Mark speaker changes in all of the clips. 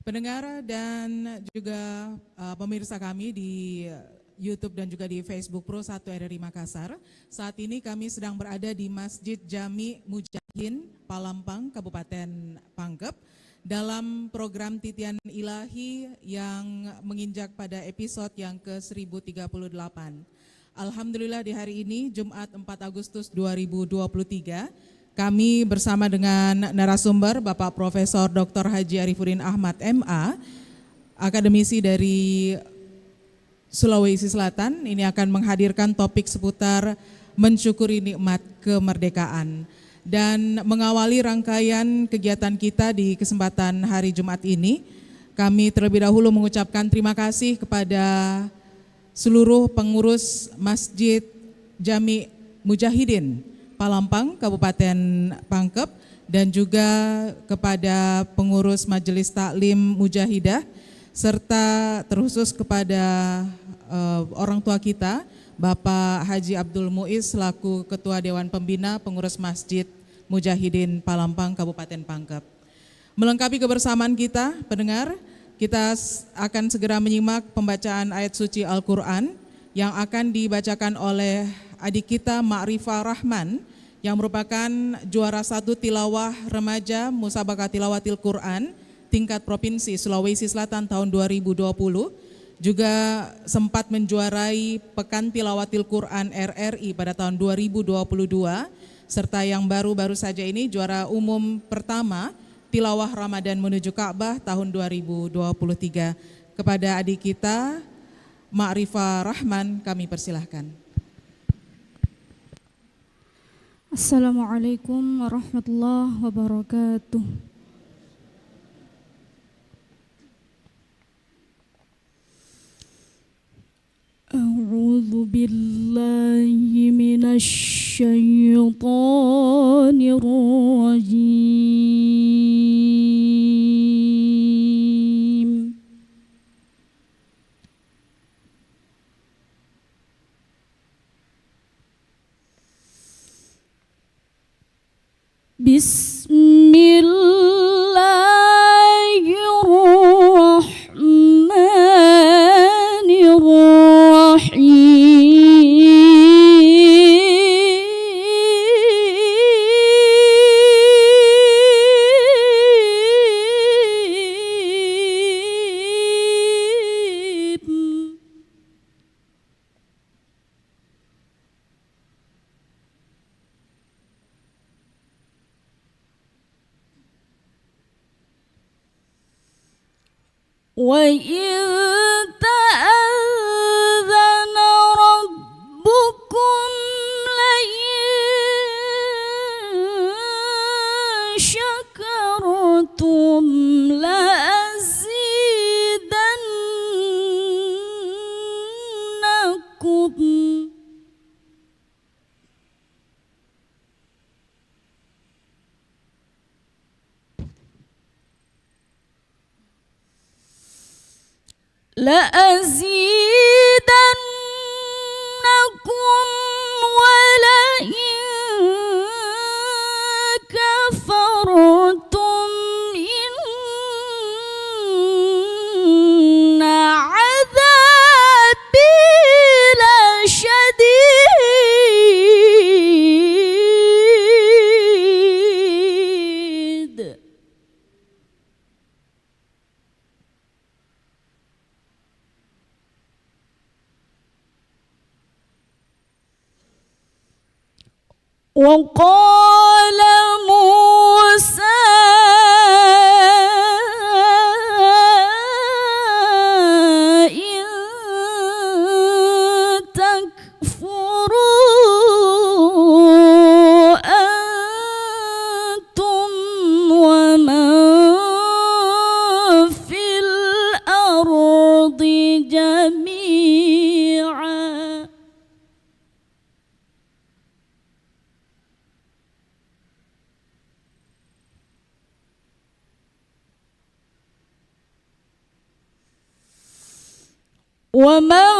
Speaker 1: Pendengar dan juga pemirsa kami di YouTube dan juga di Facebook Pro 1 RRI Makassar. Saat ini kami sedang berada di Masjid Jami Mujahidin, Palampang, Kabupaten Pangkep, dalam program Titian Ilahi yang menginjak pada episode yang ke-1038. Alhamdulillah di hari ini, Jumat 4 Agustus 2023, kami bersama dengan narasumber Bapak Profesor Dr. Haji Arifudin Ahmad MA, akademisi dari Sulawesi Selatan, ini akan menghadirkan topik seputar mensyukuri nikmat kemerdekaan. Dan mengawali rangkaian kegiatan kita di kesempatan hari Jumat ini, kami terlebih dahulu mengucapkan terima kasih kepada seluruh pengurus Masjid Jami Mujahidin Palampang, Kabupaten Pangkep, dan juga kepada pengurus Majelis Taklim Mujahidah, serta terkhusus kepada orang tua kita, Bapak Haji Abdul Muiz selaku Ketua Dewan Pembina Pengurus Masjid Mujahidin Palampang, Kabupaten Pangkep. Melengkapi kebersamaan kita, pendengar, kita akan segera menyimak pembacaan ayat suci Al-Quran yang akan dibacakan oleh adik kita Ma'rifah Rahman yang merupakan juara 1 tilawah remaja Musabaqah Tilawatil Quran tingkat Provinsi Sulawesi Selatan tahun 2020, juga sempat menjuarai Pekan Tilawatil Quran RRI pada tahun 2022, serta yang baru-baru saja ini juara umum pertama Tilawah Ramadan menuju Ka'bah tahun 2023. Kepada adik kita Ma'rifah Rahman kami persilahkan.
Speaker 2: Assalamualaikum warahmatullahi wabarakatuh. A'udzu billahi minasy syaithanir rajim. وَإِذْ تَأَذَّنَ رَبُّكُمْ لَئِن شَكَرْتُمْ لَأَزِيدَنَّكُمْ وَلَئِن كَفَرْتُمْ إِنَّ عَذَابِي لَشَدِيدٌ. وقال موسى إن تكفروا أنتم ومن في الأرض جميعا ومن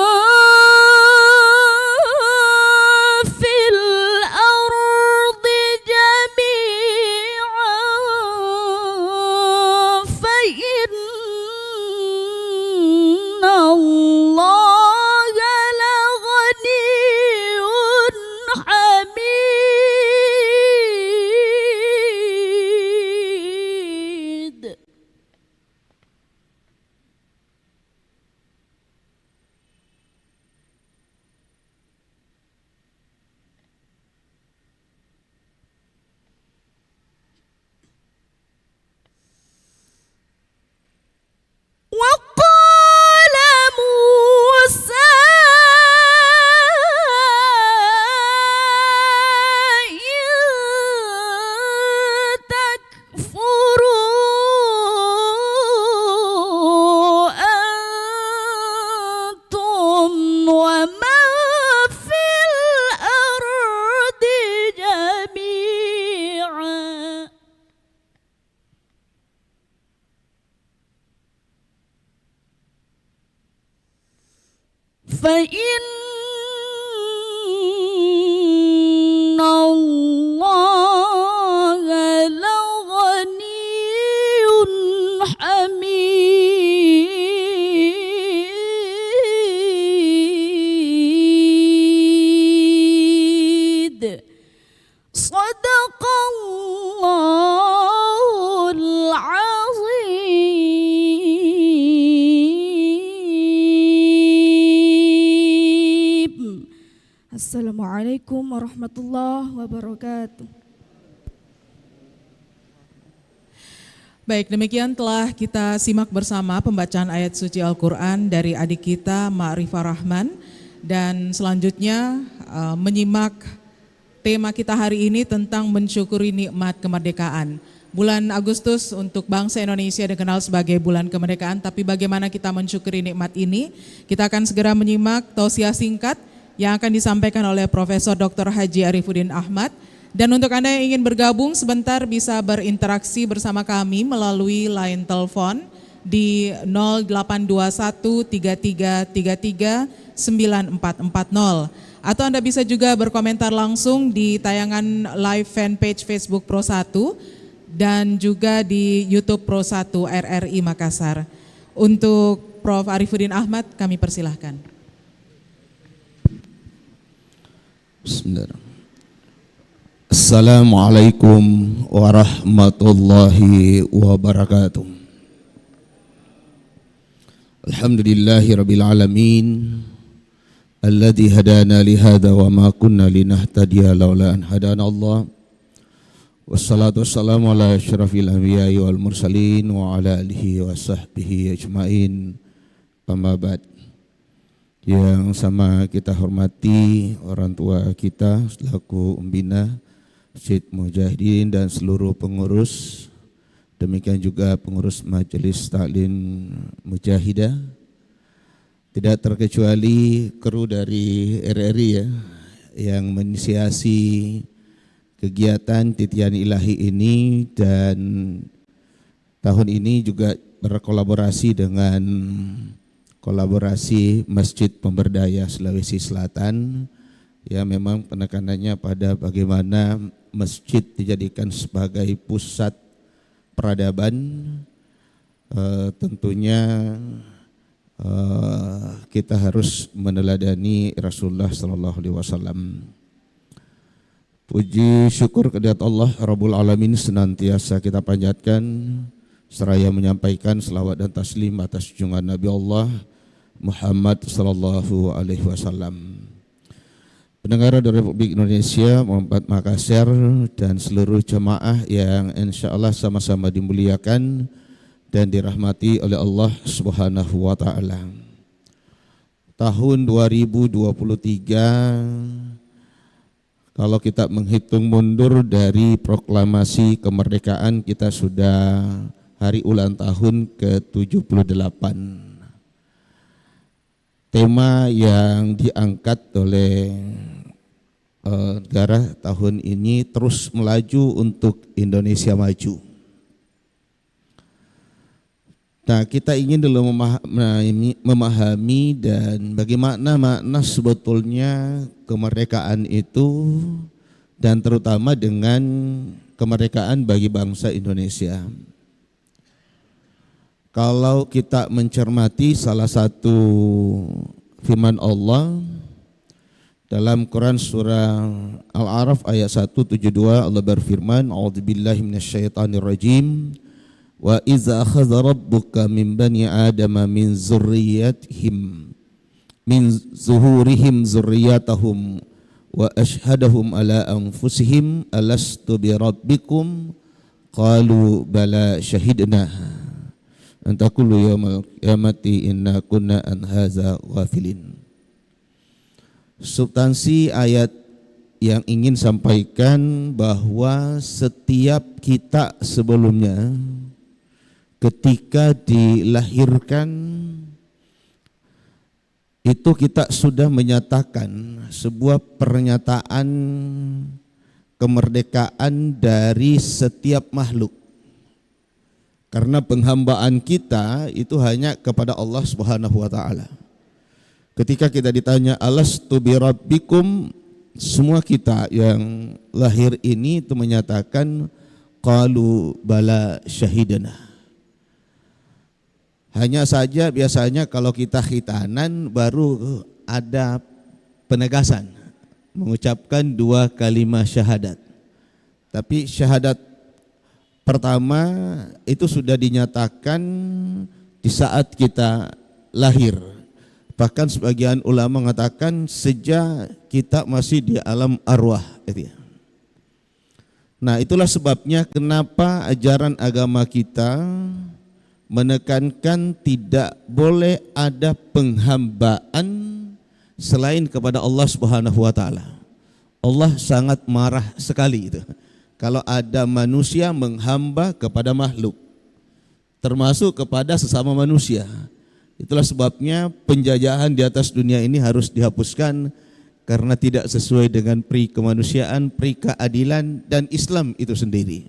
Speaker 2: في الأرض جميعا فإن فإن الله لغني حميد صدق الله العظيم. Assalamualaikum warahmatullahi wabarakatuh.
Speaker 1: Baik, demikian telah kita simak bersama pembacaan ayat suci Al-Quran dari adik kita Ma'rifah Rahman. Dan selanjutnya menyimak tema kita hari ini tentang mensyukuri nikmat kemerdekaan. Bulan Agustus untuk bangsa Indonesia dikenal sebagai bulan kemerdekaan, tapi bagaimana kita mensyukuri nikmat ini? Kita akan segera menyimak tausiah singkat yang akan disampaikan oleh Profesor Dr. Haji Arifuddin Ahmad. Dan untuk Anda yang ingin bergabung sebentar bisa berinteraksi bersama kami melalui line telepon di 082133339440. Atau Anda bisa juga berkomentar langsung di tayangan live fanpage Facebook Pro 1 dan juga di YouTube Pro 1 RRI Makassar. Untuk Prof. Arifuddin Ahmad kami persilahkan.
Speaker 3: Bismillahirrahmanirrahim. Assalamualaikum warahmatullahi wabarakatuh. Alhamdulillahi rabbil alamin alladzi hadana li hadza wa ma kunna linahtadiya laula an hadana Allah. Wassalatu wassalamu ala asyrafil anbiya'i wal mursalin wa ala alihi wa sahbihi ajmain. Amma ba'd. Yang sama kita hormati orang tua kita selaku pembina Masjid Mujahidin dan seluruh pengurus, demikian juga pengurus Majelis Taklim Mujahidah, tidak terkecuali kru dari RRI ya, yang menginisiasi kegiatan Titian Ilahi ini, dan tahun ini juga berkolaborasi dengan kolaborasi Masjid Pemberdaya Sulawesi Selatan. Ya, memang penekanannya pada bagaimana masjid dijadikan sebagai pusat peradaban. Tentunya kita harus meneladani Rasulullah SAW. Puji syukur kehadirat Allah Rabbul Alamin senantiasa kita panjatkan, seraya menyampaikan selawat dan taslim atas junjungan Nabi Allah Muhammad SAW. Pendengar dari Republik Indonesia, Muhammad Makassar, dan seluruh jemaah yang insya Allah sama-sama dimuliakan dan dirahmati oleh Allah Subhanahu wa Ta'ala. Tahun 2023, kalau kita menghitung mundur dari proklamasi kemerdekaan, kita sudah hari ulang tahun ke-78. Tema yang diangkat oleh negara tahun ini terus melaju untuk Indonesia maju. Nah, kita ingin dulu memahami dan bagaimana makna sebetulnya kemerdekaan itu, dan terutama dengan kemerdekaan bagi bangsa Indonesia. Kalau kita mencermati salah satu firman Allah dalam Quran surah Al-A'raf ayat 172, Allah berfirman, A'udzubillahi minasyaitonirrajim, wa iza akhadha rabbuka min bani adama min zurriyatihim min zuhurihim zurriyatahum wa ashhadahum ala anfusihim alastu bi rabbikum qalu bala syahidna antakulu yawmal qiyamati inna kunna an hadza ghafilin. Substansi ayat yang ingin sampaikan bahwa setiap kita sebelumnya ketika dilahirkan itu kita sudah menyatakan sebuah pernyataan kemerdekaan dari setiap makhluk. Karena penghambaan kita itu hanya kepada Allah Subhanahu wa Ta'ala. Ketika kita ditanya alastu birabbikum, semua kita yang lahir ini itu menyatakan qalu bala syahidana. Hanya saja biasanya kalau kita khitanan baru ada penegasan mengucapkan 2 kalimat syahadat. Tapi syahadat pertama itu sudah dinyatakan di saat kita lahir. Bahkan sebagian ulama mengatakan sejak kita masih di alam arwah. Nah, itulah sebabnya kenapa ajaran agama kita menekankan tidak boleh ada penghambaan selain kepada Allah Subhanahu wa taala. Allah sangat marah sekali itu kalau ada manusia menghamba kepada makhluk, termasuk kepada sesama manusia. Itulah sebabnya penjajahan di atas dunia ini harus dihapuskan karena tidak sesuai dengan pri kemanusiaan, pri keadilan dan Islam itu sendiri.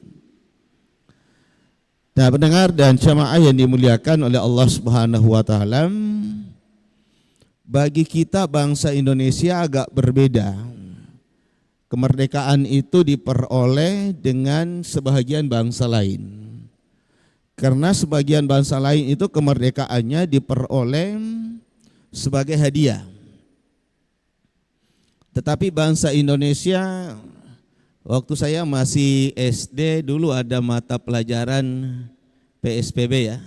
Speaker 3: Nah, pendengar dan jamaah yang dimuliakan oleh Allah Subhanahu wa taala, bagi kita bangsa Indonesia agak berbeda. Kemerdekaan itu diperoleh dengan sebahagian bangsa lain. Karena sebagian bangsa lain itu kemerdekaannya diperoleh sebagai hadiah. Tetapi bangsa Indonesia, waktu saya masih SD dulu ada mata pelajaran PSPB ya,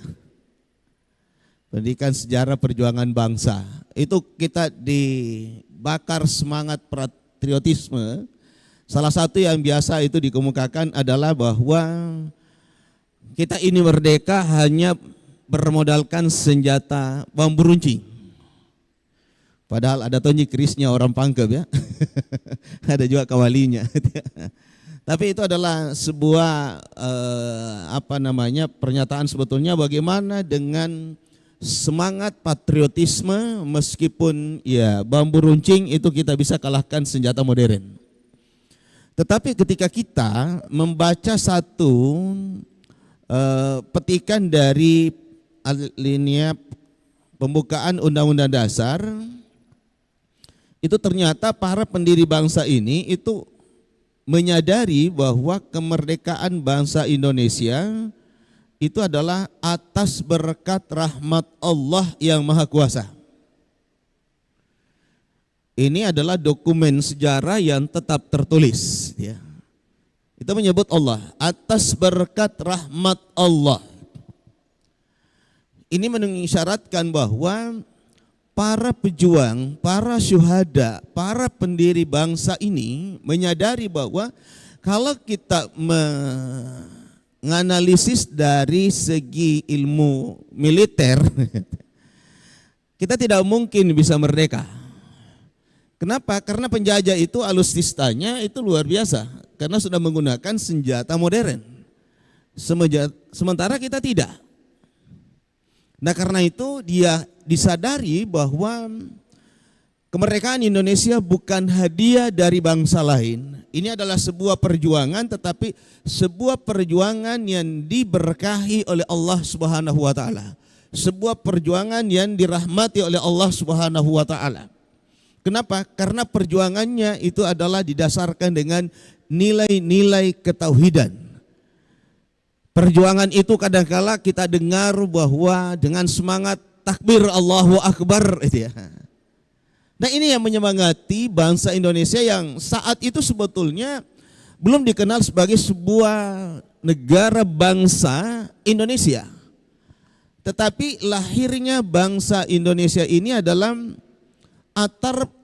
Speaker 3: Pendidikan Sejarah Perjuangan Bangsa. Itu kita dibakar semangat patriotisme. Salah satu yang biasa itu dikemukakan adalah bahwa kita ini merdeka hanya bermodalkan senjata bambu runcing. Padahal ada tonji kerisnya orang Pangkep ya. Ada juga kawalinya. Tapi itu adalah sebuah pernyataan sebetulnya bagaimana dengan semangat patriotisme meskipun ya bambu runcing itu kita bisa kalahkan senjata modern. Tetapi ketika kita membaca satu petikan dari alinea pembukaan Undang-Undang Dasar, itu ternyata para pendiri bangsa ini itu menyadari bahwa kemerdekaan bangsa Indonesia itu adalah atas berkat rahmat Allah yang Maha Kuasa. Ini adalah dokumen sejarah yang tetap tertulis ya. Kita menyebut Allah atas berkat rahmat Allah. Ini mengisyaratkan bahwa para pejuang, para syuhada, para pendiri bangsa ini menyadari bahwa kalau kita menganalisis dari segi ilmu militer, kita tidak mungkin bisa merdeka. Kenapa? Karena penjajah itu alutsistanya itu luar biasa. Karena sudah menggunakan senjata modern. Sementara kita tidak. Nah karena itu dia disadari bahwa kemerdekaan Indonesia bukan hadiah dari bangsa lain. Ini adalah sebuah perjuangan, tetapi sebuah perjuangan yang diberkahi oleh Allah Subhanahu wa taala. Sebuah perjuangan yang dirahmati oleh Allah Subhanahu wa taala. Kenapa? Karena perjuangannya itu adalah didasarkan dengan nilai-nilai ketauhidan. Perjuangan itu kadangkala kita dengar bahwa dengan semangat takbir Allahu Akbar itu ya. Nah ini yang menyemangati bangsa Indonesia yang saat itu sebetulnya belum dikenal sebagai sebuah negara bangsa Indonesia. Tetapi lahirnya bangsa Indonesia ini adalah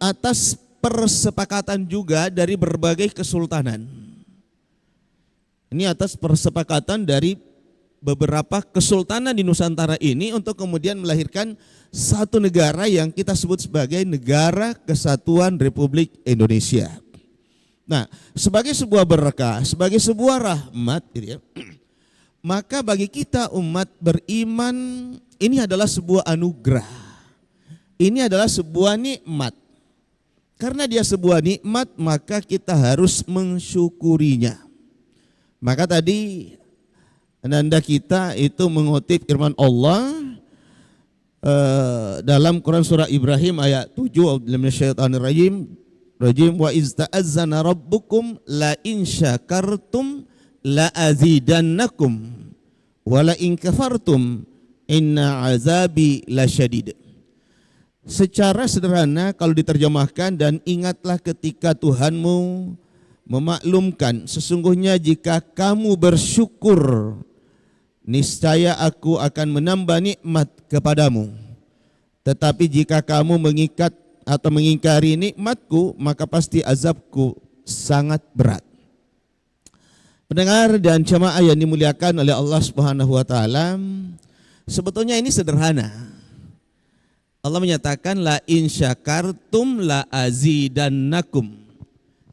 Speaker 3: atas persepakatan juga dari berbagai kesultanan. Ini atas persepakatan dari beberapa kesultanan di Nusantara ini untuk kemudian melahirkan satu negara yang kita sebut sebagai Negara Kesatuan Republik Indonesia. Nah, sebagai sebuah berkah, sebagai sebuah rahmat, maka bagi kita umat beriman ini adalah sebuah anugerah. Ini adalah sebuah nikmat. Karena dia sebuah nikmat, maka kita harus mensyukurinya. Maka tadi ananda kita itu mengutip firman Allah dalam Quran surah Ibrahim ayat 7, rajim wa iz ta'azzana rabbukum la in syakartum la azidannakum wa la in kafartum inna azabi lasyadid. Secara sederhana kalau diterjemahkan, dan ingatlah ketika Tuhanmu memaklumkan, sesungguhnya jika kamu bersyukur niscaya aku akan menambah nikmat kepadamu. Tetapi jika kamu mengikat atau mengingkari nikmatku, maka pasti azabku sangat berat. Pendengar dan jemaah yang dimuliakan oleh Allah Subhanahu wa taala, sebetulnya ini sederhana. Allah menyatakan la in syakartum la azidannakum.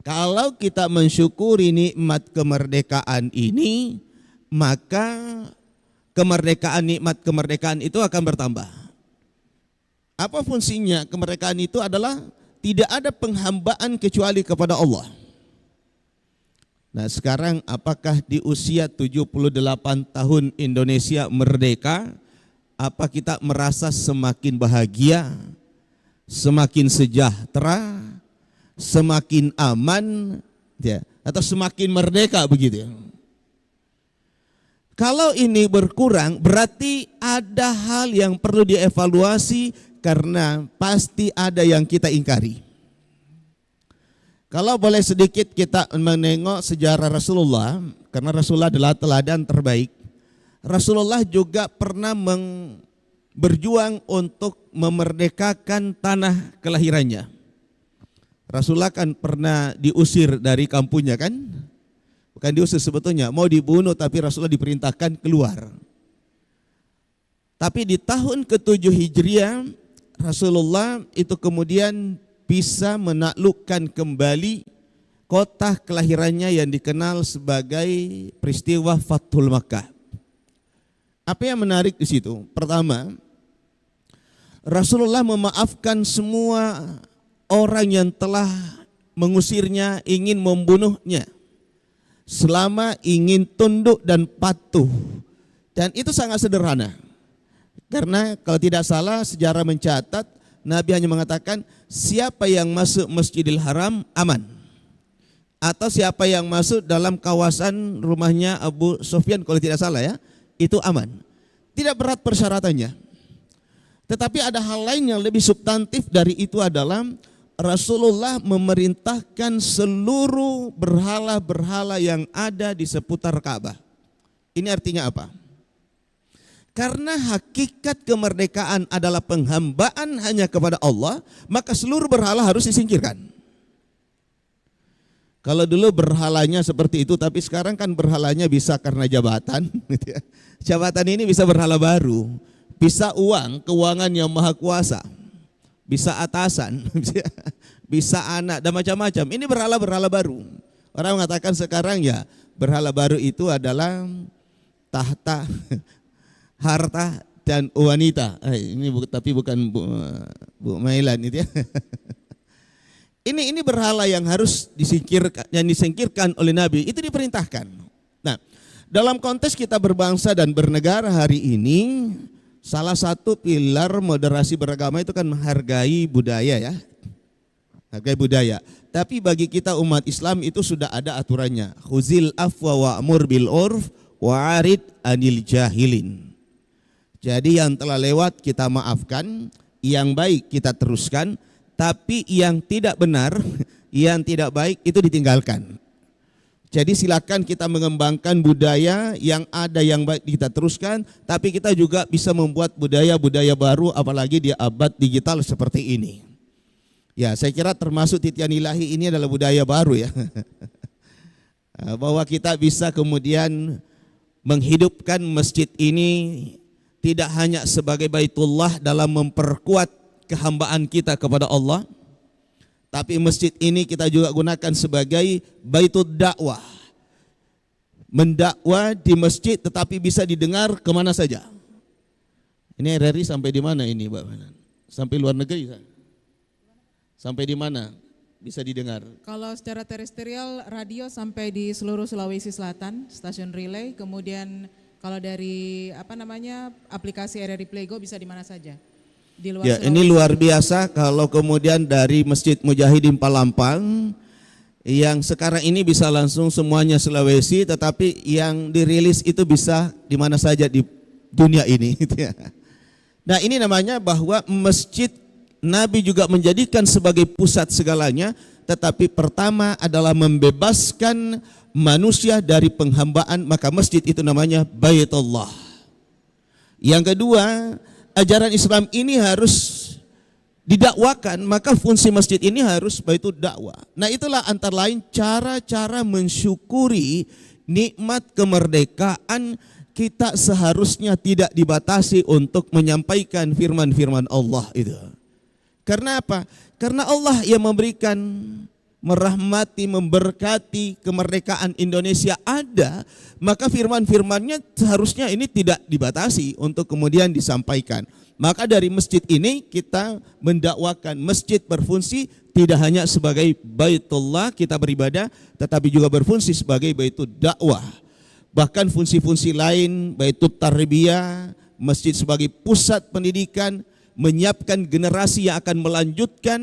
Speaker 3: Kalau kita mensyukuri nikmat kemerdekaan ini, maka nikmat kemerdekaan itu akan bertambah. Apa fungsinya kemerdekaan itu? Adalah tidak ada penghambaan kecuali kepada Allah. Nah, sekarang apakah di usia 78 tahun Indonesia merdeka, apa kita merasa semakin bahagia, semakin sejahtera, semakin aman, ya, atau semakin merdeka begitu ya? Kalau ini berkurang, berarti ada hal yang perlu dievaluasi, karena pasti ada yang kita ingkari. Kalau boleh sedikit kita menengok sejarah Rasulullah, karena Rasulullah adalah teladan terbaik. Rasulullah juga pernah berjuang untuk memerdekakan tanah kelahirannya. Rasulullah kan pernah diusir dari kampungnya kan? Bukan diusir sebetulnya, mau dibunuh, tapi Rasulullah diperintahkan keluar. Tapi di tahun ke-7 Hijriah, Rasulullah itu kemudian bisa menaklukkan kembali kota kelahirannya yang dikenal sebagai peristiwa Fathul Makkah. Apa yang menarik di situ? Pertama, Rasulullah memaafkan semua orang yang telah mengusirnya, ingin membunuhnya, selama ingin tunduk dan patuh. Dan itu sangat sederhana. Karena kalau tidak salah sejarah mencatat, Nabi hanya mengatakan siapa yang masuk Masjidil Haram aman. Atau siapa yang masuk dalam kawasan rumahnya Abu Sufyan kalau tidak salah ya, itu aman. Tidak berat persyaratannya. Tetapi ada hal lain yang lebih substantif dari itu, adalah Rasulullah memerintahkan seluruh berhala-berhala yang ada di seputar Ka'bah. Ini artinya apa? Karena hakikat kemerdekaan adalah penghambaan hanya kepada Allah, maka seluruh berhala harus disingkirkan. Kalau dulu berhalanya seperti itu, tapi sekarang kan berhalanya bisa karena jabatan. Jabatan ini bisa berhala baru, bisa uang, keuangan yang maha kuasa, bisa atasan, bisa anak, dan macam-macam. Ini berhala-berhala baru. Orang mengatakan sekarang ya berhala baru itu adalah tahta, harta dan wanita. Ini tapi bukan Bu Mailan itu ya. Ini berhala yang harus disingkirkan oleh Nabi. Itu diperintahkan. Nah, dalam konteks kita berbangsa dan bernegara hari ini, salah satu pilar moderasi beragama itu kan menghargai budaya ya. Hargai budaya. Tapi bagi kita umat Islam itu sudah ada aturannya. Khuzil afwa wa'mur bil urf wa'arid anil jahilin. Jadi yang telah lewat kita maafkan, yang baik kita teruskan, tapi yang tidak benar, yang tidak baik itu ditinggalkan. Jadi silakan kita mengembangkan budaya yang ada, yang baik kita teruskan, tapi kita juga bisa membuat budaya-budaya baru, apalagi di abad digital seperti ini. Ya, saya kira termasuk titian ilahi ini adalah budaya baru ya. Bahwa kita bisa kemudian menghidupkan masjid ini tidak hanya sebagai baitullah dalam memperkuat kehambaan kita kepada Allah, tapi masjid ini kita juga gunakan sebagai baitud dakwah. Mendakwah di masjid tetapi bisa didengar kemana saja. Ini RRI sampai di mana ini, Mbak? Sampai luar negeri? Sampai di mana bisa didengar?
Speaker 1: Kalau secara terestrial, radio sampai di seluruh Sulawesi Selatan, stasiun relay. Kemudian kalau dari aplikasi RRI Playgo bisa di mana saja. di luar
Speaker 3: Ya,
Speaker 1: Sulawesi.
Speaker 3: ini luar biasa kalau kemudian dari Masjid Mujahidin Palampang yang sekarang ini bisa langsung semuanya Sulawesi, tetapi yang dirilis itu bisa di mana saja di dunia ini. Gitu ya. Nah, ini namanya bahwa masjid Nabi juga menjadikan sebagai pusat segalanya, tetapi pertama adalah membebaskan manusia dari penghambaan, maka masjid itu namanya Baitullah. Yang kedua, ajaran Islam ini harus didakwakan, maka fungsi masjid ini harus baitul dakwah. Nah, itulah antara lain cara-cara mensyukuri nikmat kemerdekaan kita seharusnya tidak dibatasi untuk menyampaikan firman-firman Allah itu. Karena apa? Karena Allah yang memberikan, merahmati, memberkati kemerdekaan Indonesia ada, maka firman-firmannya seharusnya ini tidak dibatasi untuk kemudian disampaikan. Maka dari masjid ini kita mendakwakan, masjid berfungsi tidak hanya sebagai baitullah kita beribadah, tetapi juga berfungsi sebagai baitul dakwah. Bahkan fungsi-fungsi lain, baitul tarbiyah, masjid sebagai pusat pendidikan, menyiapkan generasi yang akan melanjutkan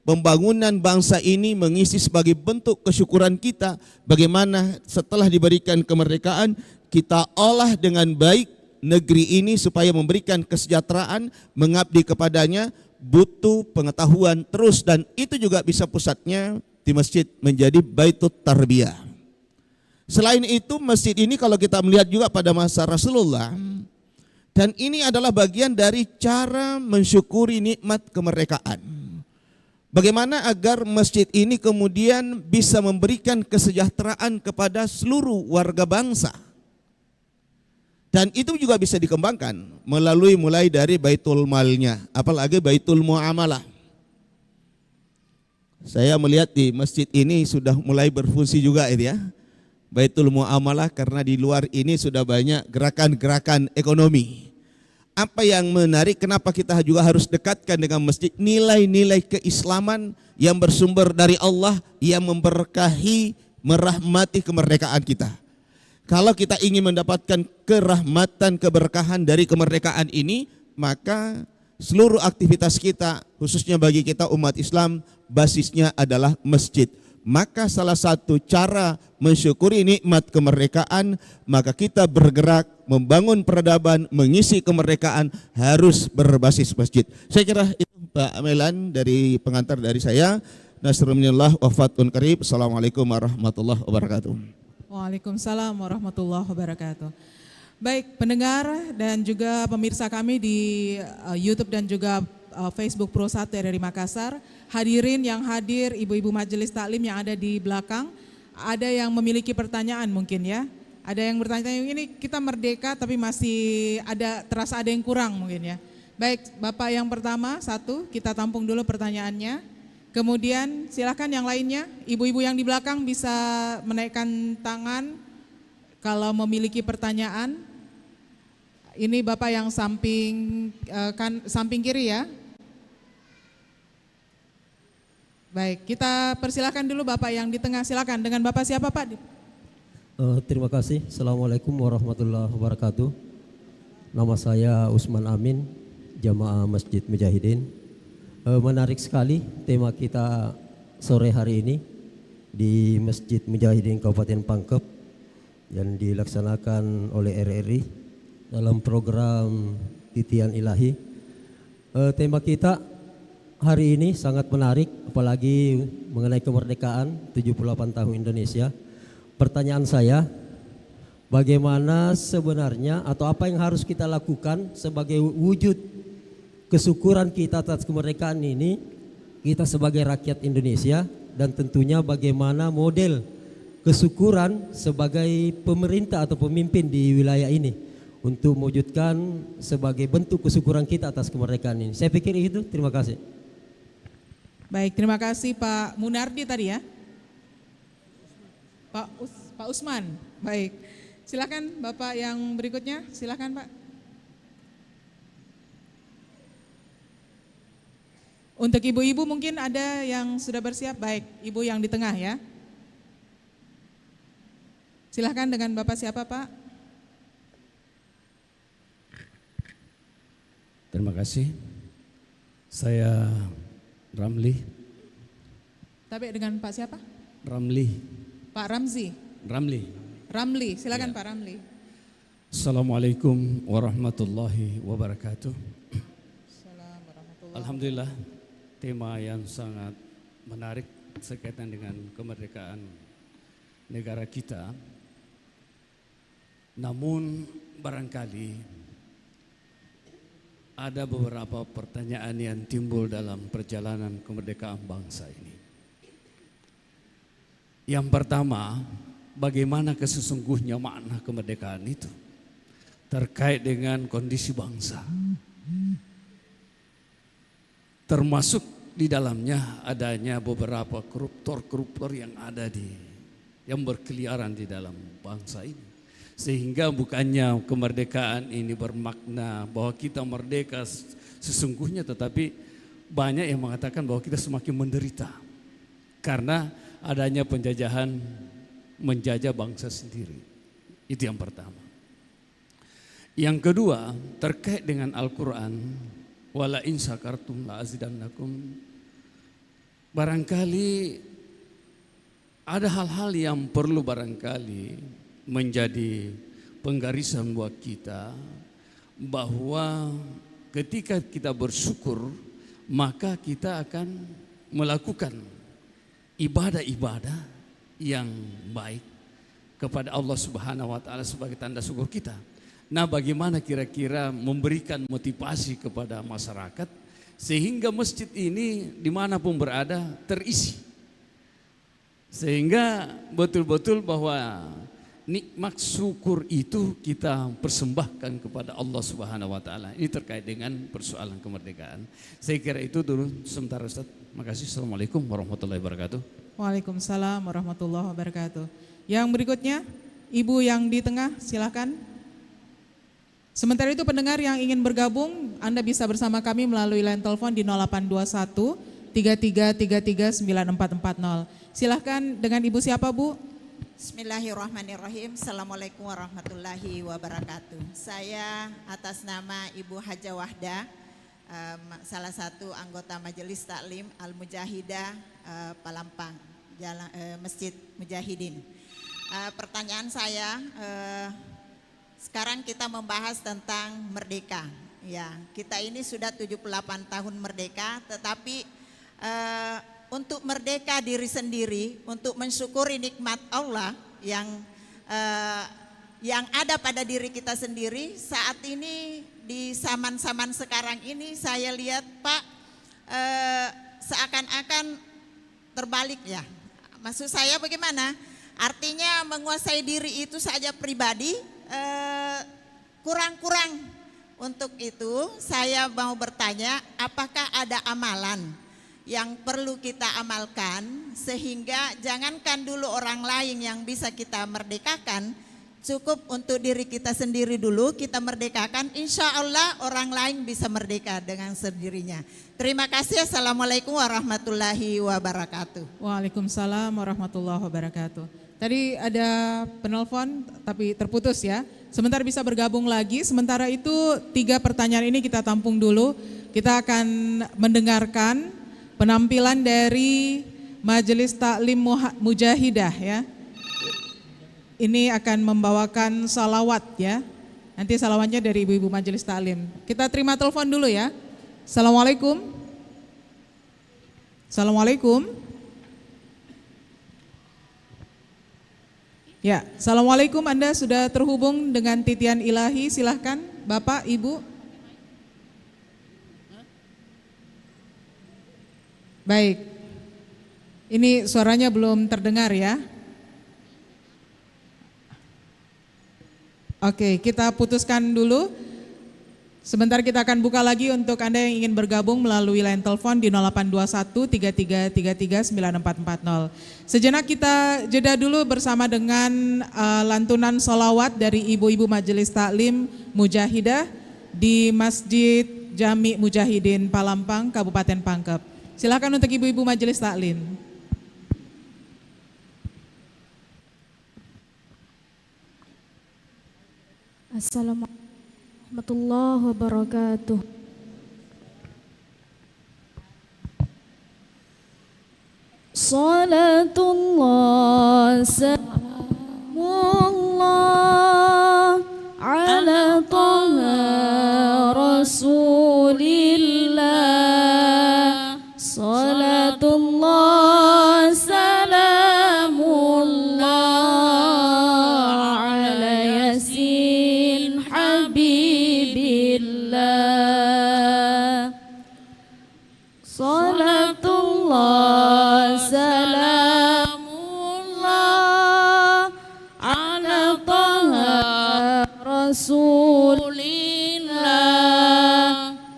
Speaker 3: pembangunan bangsa ini, mengisi sebagai bentuk kesyukuran kita bagaimana setelah diberikan kemerdekaan kita olah dengan baik negeri ini supaya memberikan kesejahteraan, mengabdi kepadanya, butuh pengetahuan terus, dan itu juga bisa pusatnya di masjid menjadi baitul tarbiyah. Selain itu masjid ini kalau kita melihat juga pada masa Rasulullah, dan ini adalah bagian dari cara mensyukuri nikmat kemerdekaan. Bagaimana agar masjid ini kemudian bisa memberikan kesejahteraan kepada seluruh warga bangsa. Dan itu juga bisa dikembangkan mulai dari baitul malnya, apalagi baitul muamalah. Saya melihat di masjid ini sudah mulai berfungsi juga itu ya, baitul muamalah, karena di luar ini sudah banyak gerakan-gerakan ekonomi. Apa yang menarik, kenapa kita juga harus dekatkan dengan masjid? Nilai-nilai keislaman yang bersumber dari Allah yang memberkahi, merahmati kemerdekaan kita. Kalau kita ingin mendapatkan kerahmatan, keberkahan dari kemerdekaan ini, maka seluruh aktivitas kita, khususnya bagi kita umat Islam, basisnya adalah masjid. Maka salah satu cara mensyukuri nikmat kemerdekaan, maka kita bergerak membangun peradaban, mengisi kemerdekaan harus berbasis masjid. Saya kira itu Pak Melan dari pengantar dari saya. Nasrullah wafatun qarib. Assalamualaikum warahmatullahi wabarakatuh.
Speaker 1: Waalaikumsalam warahmatullahi wabarakatuh. Baik, pendengar dan juga pemirsa kami di YouTube dan juga Facebook Pro 1 RRI Makassar, hadirin yang hadir, ibu-ibu majelis taklim yang ada di belakang, ada yang memiliki pertanyaan mungkin ya. Ada yang bertanya, ini kita merdeka tapi masih terasa ada yang kurang mungkin ya. Baik, Bapak yang pertama, satu, kita tampung dulu pertanyaannya. Kemudian silakan yang lainnya, ibu-ibu yang di belakang bisa menaikkan tangan kalau memiliki pertanyaan. Ini Bapak yang samping kiri ya. Baik, kita persilakan dulu Bapak yang di tengah, silakan. Dengan Bapak siapa Pak?
Speaker 4: Terima kasih. Assalamualaikum warahmatullahi wabarakatuh. Nama saya Usman Amin, Jamaah Masjid Mujahidin. Menarik sekali tema kita sore hari ini di Masjid Mujahidin Kabupaten Pangkep yang dilaksanakan oleh RRI dalam program Titian Ilahi. Tema kita hari ini sangat menarik, apalagi mengenai kemerdekaan 78 tahun Indonesia. Pertanyaan saya, bagaimana sebenarnya atau apa yang harus kita lakukan sebagai wujud kesyukuran kita atas kemerdekaan ini, kita sebagai rakyat Indonesia, dan tentunya bagaimana model kesyukuran sebagai pemerintah atau pemimpin di wilayah ini untuk mewujudkan sebagai bentuk kesyukuran kita atas kemerdekaan ini. Saya pikir itu, terima kasih.
Speaker 1: Baik, terima kasih Pak Munardi tadi ya. Pak Usman, baik. Silakan Bapak yang berikutnya, silakan Pak. Untuk ibu-ibu mungkin ada yang sudah bersiap, baik. Ibu yang di tengah ya. Silakan dengan Bapak siapa Pak?
Speaker 5: Terima kasih. Saya Ramli.
Speaker 1: Tapi dengan Pak siapa?
Speaker 5: Ramli.
Speaker 1: Pak Ramzi.
Speaker 5: Ramli.
Speaker 1: Ramli, silakan Pak Ramli.
Speaker 5: Assalamualaikum warahmatullahi wabarakatuh. Alhamdulillah, tema yang sangat menarik berkaitan dengan kemerdekaan negara kita. Namun barangkali ada beberapa pertanyaan yang timbul dalam perjalanan kemerdekaan bangsa ini. Yang pertama, bagaimana sesungguhnya makna kemerdekaan itu terkait dengan kondisi bangsa. Termasuk di dalamnya adanya beberapa koruptor-koruptor yang berkeliaran di dalam bangsa ini. Sehingga bukannya kemerdekaan ini bermakna bahwa kita merdeka sesungguhnya, tetapi banyak yang mengatakan bahwa kita semakin menderita karena adanya penjajahan menjajah bangsa sendiri. Itu yang pertama. Yang kedua, terkait dengan Al-Quran, wala in syakartum la azidannakum. Barangkali ada hal-hal yang perlu barangkali menjadi penggarisan buat kita, bahwa ketika kita bersyukur maka kita akan melakukan ibadah-ibadah yang baik kepada Allah Subhanahu wa taala sebagai tanda syukur kita. Nah, bagaimana kira-kira memberikan motivasi kepada masyarakat sehingga masjid ini dimanapun berada terisi, sehingga betul-betul bahwa nikmat syukur itu kita persembahkan kepada Allah Subhanahu wa taala. Ini terkait dengan persoalan kemerdekaan. Saya kira itu dulu sementara, Ustaz. Makasih. Assalamualaikum warahmatullahi wabarakatuh.
Speaker 1: Waalaikumsalam warahmatullahi wabarakatuh. Yang berikutnya, Ibu yang di tengah, silakan. Sementara itu pendengar yang ingin bergabung, Anda bisa bersama kami melalui line telepon di 0821 3333 9440. Silahkan, dengan Ibu siapa, Bu?
Speaker 6: Bismillahirrahmanirrahim. Assalamualaikum warahmatullahi wabarakatuh. Saya atas nama Ibu Haja Wahda, salah satu anggota Majelis Taklim Al-Mujahidah Palampang, Masjid Mujahidin. Pertanyaan saya, sekarang kita membahas tentang merdeka. Ya, kita ini sudah 78 tahun merdeka, tetapi untuk merdeka diri sendiri, untuk mensyukuri nikmat Allah yang ada pada diri kita sendiri, saat ini di zaman-zaman sekarang ini saya lihat, Pak, seakan-akan terbalik ya. Maksud saya bagaimana? Artinya menguasai diri itu saja pribadi kurang-kurang. Untuk itu saya mau bertanya, apakah ada amalan yang perlu kita amalkan sehingga jangankan dulu orang lain yang bisa kita merdekakan, cukup untuk diri kita sendiri dulu kita merdekakan, insya Allah orang lain bisa merdeka dengan sendirinya. Terima kasih. Assalamualaikum warahmatullahi wabarakatuh.
Speaker 1: Waalaikumsalam warahmatullahi wabarakatuh. Tadi ada penelpon tapi terputus ya. Sebentar bisa bergabung lagi. Sementara itu 3 pertanyaan ini kita tampung dulu. Kita akan mendengarkan penampilan dari Majelis Taklim Mujahidah ya. Ini akan membawakan salawat ya. Nanti salawatnya dari ibu-ibu Majelis Taklim. Kita terima telepon dulu ya. Assalamualaikum. Assalamualaikum. Ya, Assalamualaikum, Anda sudah terhubung dengan Titian Ilahi, silahkan Bapak, Ibu. Baik, ini suaranya belum terdengar ya. Oke, kita putuskan dulu. Sebentar kita akan buka lagi untuk Anda yang ingin bergabung melalui line telepon di 0821 3333 9440. Sejenak kita jeda dulu bersama dengan lantunan sholawat dari ibu-ibu Majelis Taklim Mujahidah di Masjid Jami Mujahidin Palampang, Kabupaten Pangkep. Silakan untuk ibu-ibu Majelis Taklim.
Speaker 2: Assalamualaikum warahmatullahi wabarakatuh. Salatullah salamullah ala taha rasulillah. Salatullah salamullah ala yasin habibillah. Salatullah salamullah ala taha rasulillah.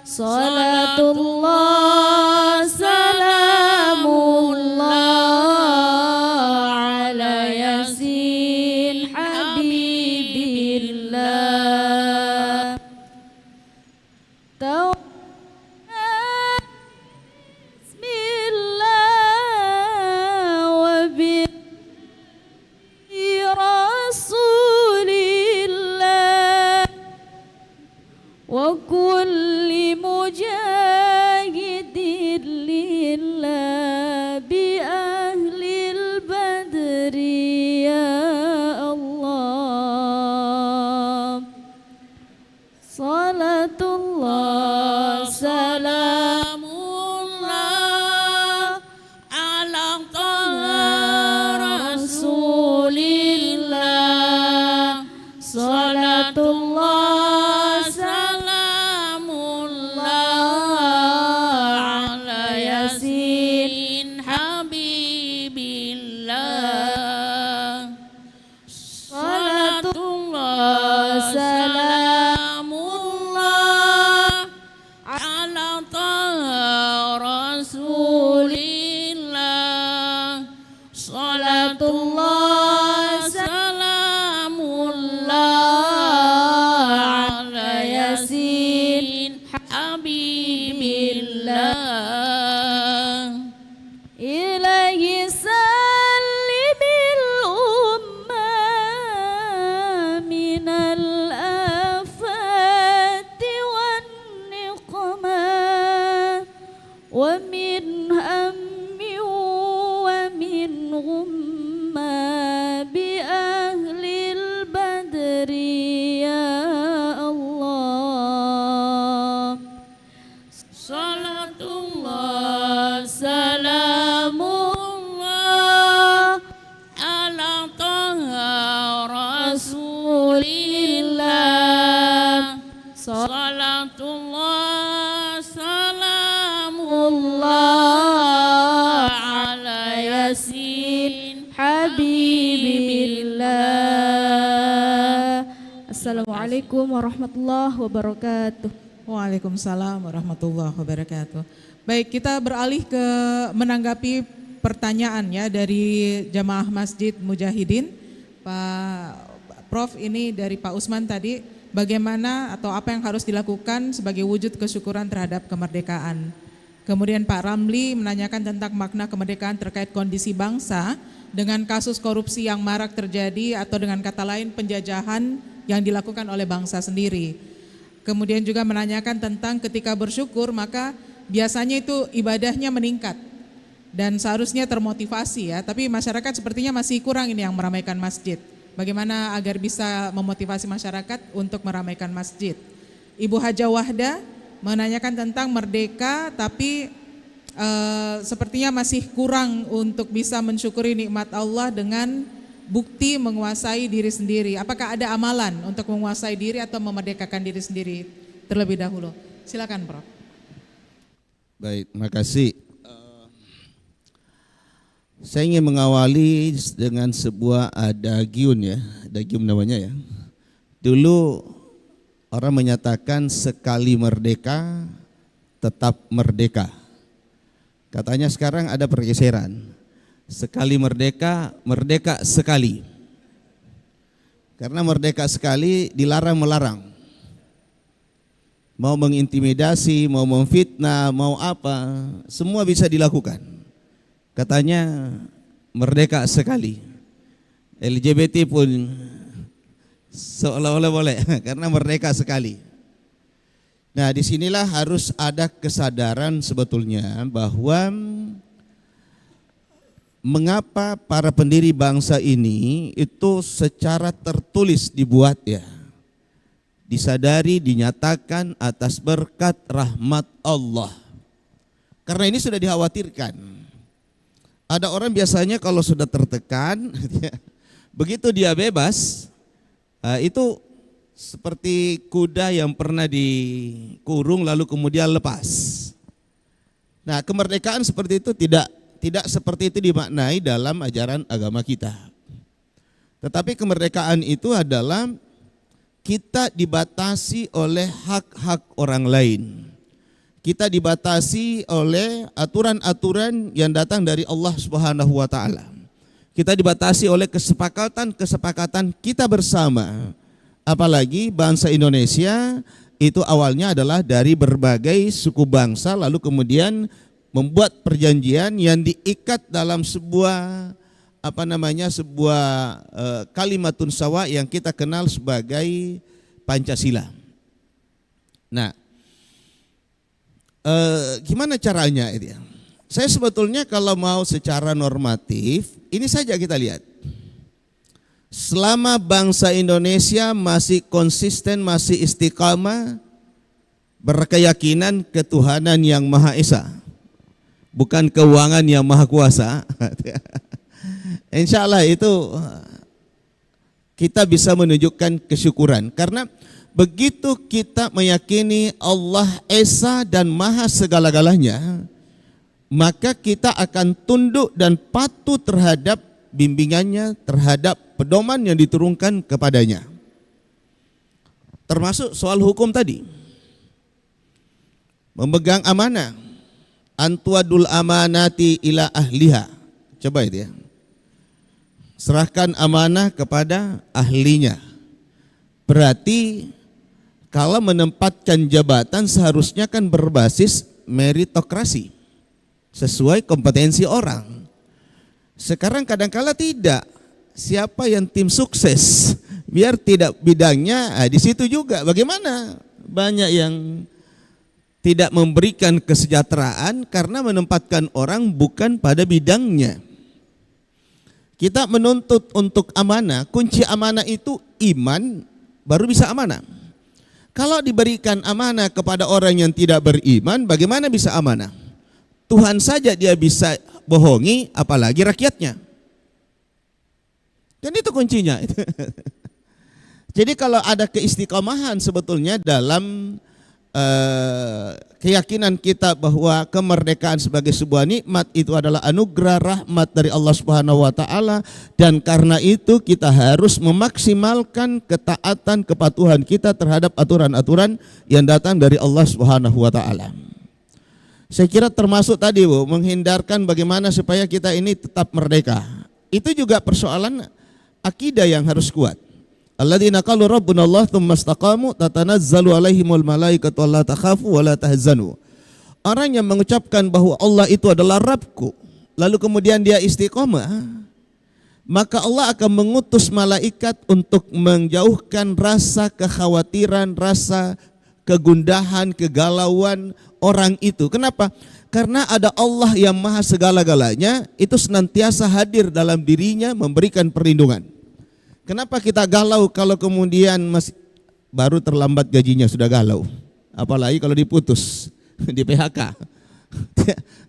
Speaker 2: Salatullah salamullah ala yasin habibillah. Bismillah wa bi rasulillah wa kulli mujahidin lillah bi ahlil badri ya Allah. Salatullah salamullah ala taha rasulillah. Salatullah salamullah ala yasin habibillah. Salatullah salamullah ala taha rasulillah. Salatullah salamullah ala yasin habibillah. Ilahi sallimil ummah minal afati wan niqmah wa min hammi wa min ghummah bi ahlil badri ya Allah. Salatullah salamullah ala taha rasulillah. Salatullah salamullah ala yasin habibillah. Assalamualaikum warahmatullahi wabarakatuh.
Speaker 1: Waalaikumsalam warahmatullahi wabarakatuh. Baik, kita beralih ke menanggapi pertanyaan ya dari jamaah Masjid Mujahidin. Pak Prof, ini dari Pak Usman tadi, bagaimana atau apa yang harus dilakukan sebagai wujud kesyukuran terhadap kemerdekaan. Kemudian Pak Ramli menanyakan tentang makna kemerdekaan terkait kondisi bangsa dengan kasus korupsi yang marak terjadi atau dengan kata lain penjajahan yang dilakukan oleh bangsa sendiri. Kemudian juga menanyakan tentang ketika bersyukur maka biasanya itu ibadahnya meningkat dan seharusnya termotivasi ya, tapi masyarakat sepertinya masih kurang ini yang meramaikan masjid. Bagaimana agar bisa memotivasi masyarakat untuk meramaikan masjid. Ibu Haja Wahda menanyakan tentang merdeka tapi sepertinya masih kurang untuk bisa mensyukuri nikmat Allah dengan bukti menguasai diri sendiri. Apakah ada amalan untuk menguasai diri atau memerdekakan diri sendiri terlebih dahulu? Silakan Prof.
Speaker 3: Baik, terima kasih. Saya ingin mengawali dengan sebuah adagium ya, adagium namanya ya. Dulu orang menyatakan sekali merdeka tetap merdeka. Katanya sekarang ada pergeseran. Sekali merdeka, merdeka sekali. Karena merdeka sekali dilarang melarang. Mau mengintimidasi, mau memfitnah, mau apa, semua bisa dilakukan. Katanya merdeka sekali. LGBT pun seolah-olah boleh karena merdeka sekali. Nah, disinilah harus ada kesadaran sebetulnya bahwa mengapa para pendiri bangsa ini itu secara tertulis dibuat ya. Disadari, dinyatakan atas berkat rahmat Allah. Karena ini sudah dikhawatirkan. Ada orang biasanya kalau sudah tertekan, begitu dia bebas, itu seperti kuda yang pernah dikurung lalu kemudian lepas. Nah, kemerdekaan seperti itu tidak seperti itu dimaknai dalam ajaran agama kita. Tetapi kemerdekaan itu adalah kita dibatasi oleh hak-hak orang lain. Kita dibatasi oleh aturan-aturan yang datang dari Allah Subhanahu wa taala. Kita dibatasi oleh kesepakatan kita bersama. Apalagi bangsa Indonesia itu awalnya adalah dari berbagai suku bangsa lalu kemudian membuat perjanjian yang diikat dalam sebuah kalimatun sawa yang kita kenal sebagai Pancasila. Nah, gimana caranya itu ya? Saya sebetulnya kalau mau secara normatif, ini saja kita lihat. Selama bangsa Indonesia masih konsisten, masih istiqamah, berkeyakinan ketuhanan yang Maha Esa, bukan keuangan yang Maha Kuasa, insya Allah itu kita bisa menunjukkan kesyukuran. Karena begitu kita meyakini Allah Esa dan Maha segala-galanya, maka kita akan tunduk dan patuh terhadap bimbingannya, terhadap pedoman yang diturunkan kepadanya. Termasuk soal hukum tadi. Memegang amanah. Antuadul amanati ila ahliha. Coba itu ya. Serahkan amanah kepada ahlinya. Berarti kalau menempatkan jabatan seharusnya kan berbasis meritokrasi. Sesuai kompetensi orang. Sekarang kadang-kala tidak. Siapa yang tim sukses, biar tidak bidangnya, di situ juga. Bagaimana? Banyak yang tidak memberikan kesejahteraan karena menempatkan orang bukan pada bidangnya. Kita menuntut untuk amanah, kunci amanah itu iman, baru bisa amanah. Kalau diberikan amanah kepada orang yang tidak beriman, bagaimana bisa amanah? Tuhan saja dia bisa bohongi, apalagi rakyatnya. Dan itu kuncinya. Jadi kalau ada keistiqomahan sebetulnya dalam keyakinan kita bahwa kemerdekaan sebagai sebuah nikmat itu adalah anugerah rahmat dari Allah Subhanahu wa taala, dan karena itu kita harus memaksimalkan ketaatan kepatuhan kita terhadap aturan-aturan yang datang dari Allah Subhanahu wa taala. Saya kira termasuk tadi Bu, menghindarkan bagaimana supaya kita ini tetap merdeka. Itu juga persoalan akidah yang harus kuat. Alladzina qalu rabbunallah tsumma istaqamu tatanazzalu alaihimul malaikatu alla takhafu wa la tahzanu. Orang yang mengucapkan bahwa Allah itu adalah Rabbku, lalu kemudian dia istiqomah, maka Allah akan mengutus malaikat untuk menjauhkan rasa kekhawatiran, rasa kegundahan, kegalauan orang itu. Kenapa? Karena ada Allah yang Maha segala-galanya, itu senantiasa hadir dalam dirinya memberikan perlindungan. Kenapa kita galau kalau kemudian masih baru terlambat gajinya sudah galau? Apalagi kalau diputus, di PHK.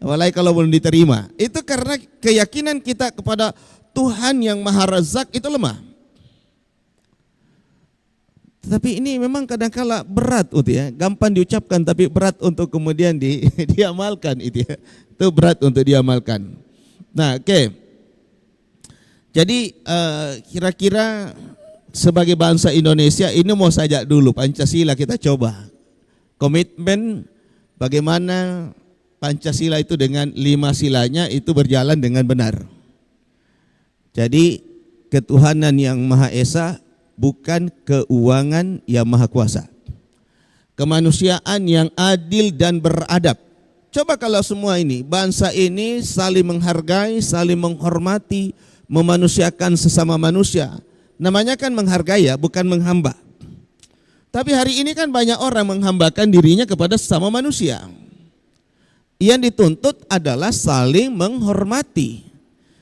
Speaker 3: Apalagi kalau belum diterima. Itu karena keyakinan kita kepada Tuhan yang Maha Razak itu lemah. Tapi ini memang kadang-kala berat ya, gampang diucapkan tapi berat untuk kemudian diamalkan itu ya. Itu berat untuk diamalkan. Nah, oke. Jadi kira-kira sebagai bangsa Indonesia ini mau sajak dulu Pancasila kita coba. Komitmen bagaimana Pancasila itu dengan 5 silanya itu berjalan dengan benar. Jadi ketuhanan yang Maha Esa, bukan keuangan yang Maha Kuasa. Kemanusiaan yang adil dan beradab. Coba kalau semua ini, bangsa ini saling menghargai, saling menghormati, memanusiakan sesama manusia. Namanya kan menghargai ya, bukan menghamba. Tapi hari ini kan banyak orang menghambakan dirinya kepada sesama manusia. Yang dituntut adalah saling menghormati.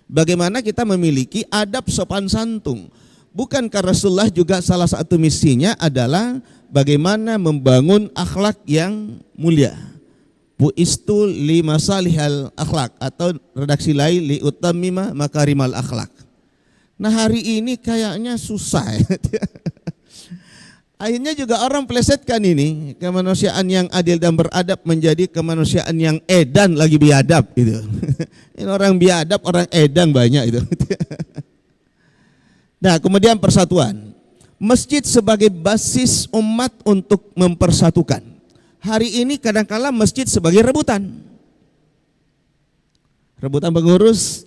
Speaker 3: Bagaimana kita memiliki adab sopan santun. Bukankah Rasulullah juga salah satu misinya adalah bagaimana membangun akhlak yang mulia. Buistu li masalihal akhlak, atau redaksi lain li utammima makarimal akhlak. Nah hari ini kayaknya susah ya. Akhirnya juga orang plesetkan ini, kemanusiaan yang adil dan beradab menjadi kemanusiaan yang edan lagi biadab gitu. Ini orang biadab, orang edan banyak itu. Nah, kemudian persatuan. Masjid sebagai basis umat untuk mempersatukan. Hari ini kadang-kala masjid sebagai rebutan. Rebutan pengurus.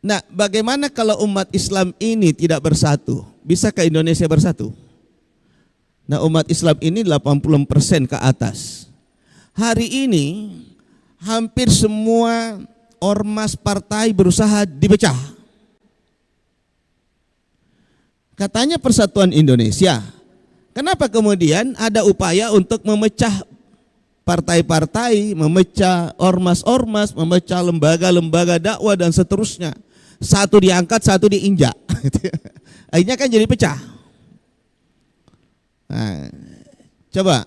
Speaker 3: Nah, bagaimana kalau umat Islam ini tidak bersatu? Bisakah Indonesia bersatu? Nah, umat Islam ini 80% ke atas. Hari ini hampir semua ormas partai berusaha dipecah. Katanya persatuan Indonesia. Kenapa kemudian ada upaya untuk memecah partai-partai, memecah ormas-ormas, memecah lembaga-lembaga dakwah dan seterusnya? Satu diangkat, satu diinjak. Akhirnya kan jadi pecah. Nah, coba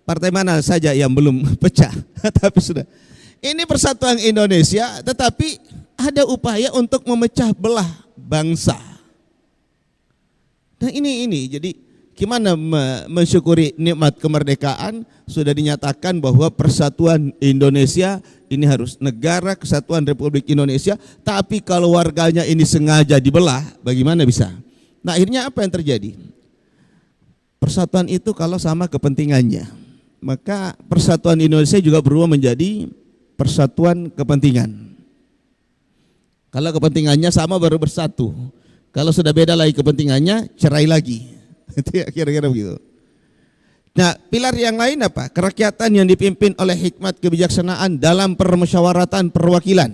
Speaker 3: partai mana saja yang belum pecah? Tapi sudah. Ini persatuan Indonesia, tetapi ada upaya untuk memecah belah bangsa. Nah ini jadi gimana mensyukuri nikmat kemerdekaan? Sudah dinyatakan bahwa persatuan Indonesia ini harus negara kesatuan Republik Indonesia, tapi kalau warganya ini sengaja dibelah, bagaimana bisa? Nah akhirnya apa yang terjadi? Persatuan itu kalau sama kepentingannya, maka persatuan Indonesia juga berubah menjadi persatuan kepentingan. Kalau kepentingannya sama baru bersatu. Kalau sudah beda lagi kepentingannya, cerai lagi. Kira-kira begitu. Nah, pilar yang lain apa? Kerakyatan yang dipimpin oleh hikmat kebijaksanaan dalam permusyawaratan perwakilan.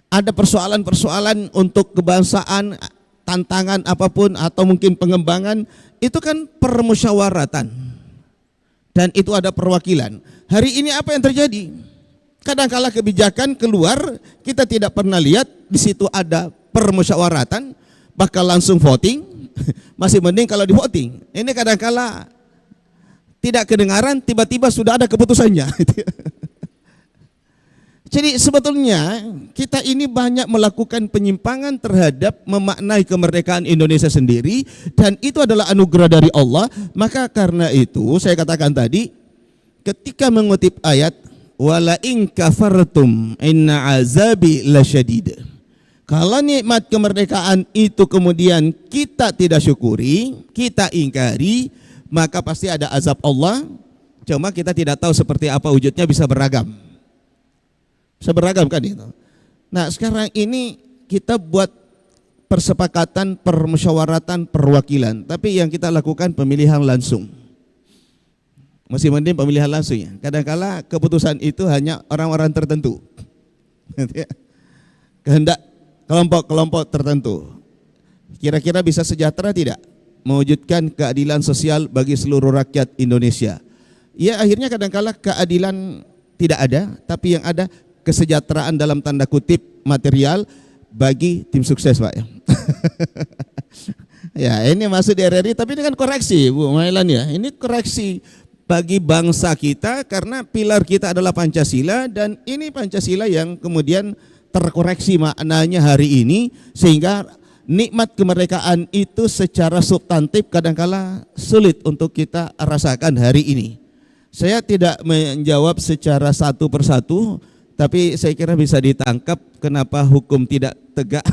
Speaker 3: Ada persoalan-persoalan untuk kebangsaan, tantangan apapun atau mungkin pengembangan, itu kan permusyawaratan. Dan itu ada perwakilan. Hari ini apa yang terjadi? Kadang-kala kebijakan keluar, kita tidak pernah lihat di situ ada permusyawaratan, bakal langsung voting. Masih mending kalau di voting. Ini kadang-kala tidak kedengaran, tiba-tiba sudah ada keputusannya. Jadi sebetulnya kita ini banyak melakukan penyimpangan terhadap memaknai kemerdekaan Indonesia sendiri, dan itu adalah anugerah dari Allah. Maka karena itu saya katakan tadi, ketika mengutip ayat wala in kafartum inna azabi lasyadid. Kalau nikmat kemerdekaan itu kemudian kita tidak syukuri, kita ingkari, maka pasti ada azab Allah. Cuma kita tidak tahu seperti apa wujudnya, bisa beragam. Bisa beragam kan itu. Nah sekarang ini kita buat persepakatan, permusyawaratan, perwakilan. Tapi yang kita lakukan pemilihan langsung. Masih mending pemilihan langsung ya. Kadang-kala keputusan itu hanya orang-orang tertentu. Kehendak kelompok-kelompok tertentu. Kira-kira bisa sejahtera tidak? Mewujudkan keadilan sosial bagi seluruh rakyat Indonesia. Ya akhirnya kadang-kala keadilan tidak ada, tapi yang ada kesejahteraan dalam tanda kutip material bagi tim sukses Pak. Ya ini masuk di RRI, tapi ini kan koreksi Bu Mailan ya. Ini koreksi bagi bangsa kita karena pilar kita adalah Pancasila, dan ini Pancasila yang kemudian terkoreksi maknanya hari ini, sehingga nikmat kemerdekaan itu secara substantif kadangkala sulit untuk kita rasakan hari ini. Saya tidak menjawab secara satu persatu, tapi saya kira bisa ditangkap kenapa hukum tidak tegak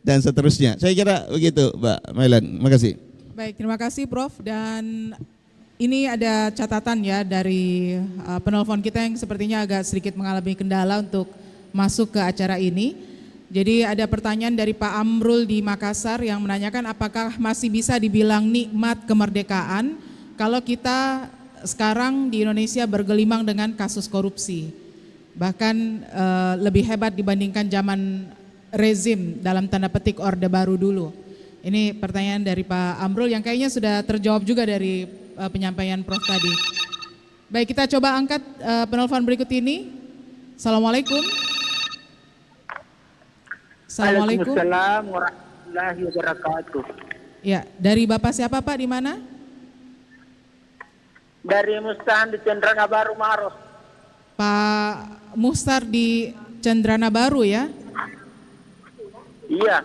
Speaker 3: dan seterusnya. Saya kira begitu Mbak Mailan. Makasih.
Speaker 1: Baik, terima kasih Prof. Dan ini ada catatan ya dari penelpon kita yang sepertinya agak sedikit mengalami kendala untuk masuk ke acara ini. Jadi ada pertanyaan dari Pak Amrul di Makassar yang menanyakan apakah masih bisa dibilang nikmat kemerdekaan kalau kita sekarang di Indonesia bergelimang dengan kasus korupsi. Bahkan lebih hebat dibandingkan zaman rezim dalam tanda petik Orde Baru dulu. Ini pertanyaan dari Pak Amrul yang kayaknya sudah terjawab juga dari penyampaian Prof tadi. Baik, kita coba angkat penelpon berikut ini. Assalamualaikum. Assalamualaikum.
Speaker 7: Waalaikumsalam warahmatullahi wabarakatuh.
Speaker 1: Ya, dari Bapak siapa Pak, di mana?
Speaker 7: Dari Mustahan di Cendrana Baru Maros.
Speaker 1: Pak Mustar di Cendrana Baru ya?
Speaker 7: Iya.